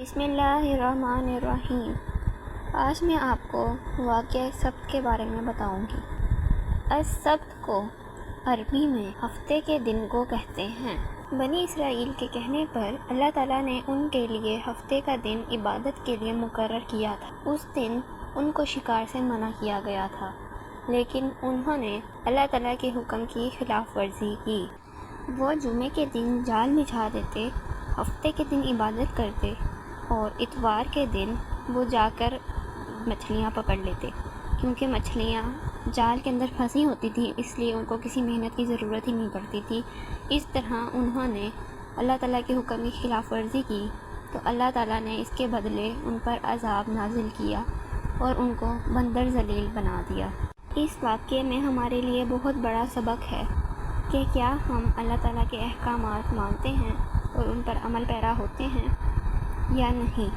بسم اللہ الرحمن الرحیم۔ آج میں آپ کو واقعہ سبت کے بارے میں بتاؤں گی۔ السبت کو عربی میں ہفتے کے دن کو کہتے ہیں۔ بنی اسرائیل کے کہنے پر اللہ تعالیٰ نے ان کے لیے ہفتے کا دن عبادت کے لیے مقرر کیا تھا۔ اس دن ان کو شکار سے منع کیا گیا تھا، لیکن انہوں نے اللہ تعالیٰ کے حکم کی خلاف ورزی کی۔ وہ جمعے کے دن جال بچھا دیتے، ہفتے کے دن عبادت کرتے اور اتوار کے دن وہ جا کر مچھلیاں پکڑ لیتے، کیونکہ مچھلیاں جال کے اندر پھنسی ہوتی تھیں، اس لیے ان کو کسی محنت کی ضرورت ہی نہیں پڑتی تھی۔ اس طرح انہوں نے اللہ تعالیٰ کے حکم کی خلاف ورزی کی تو اللہ تعالیٰ نے اس کے بدلے ان پر عذاب نازل کیا اور ان کو بندر ذلیل بنا دیا۔ اس واقعے میں ہمارے لیے بہت بڑا سبق ہے کہ کیا ہم اللہ تعالیٰ کے احکامات مانتے ہیں اور ان پر عمل پیرا ہوتے ہیں یا نہیں۔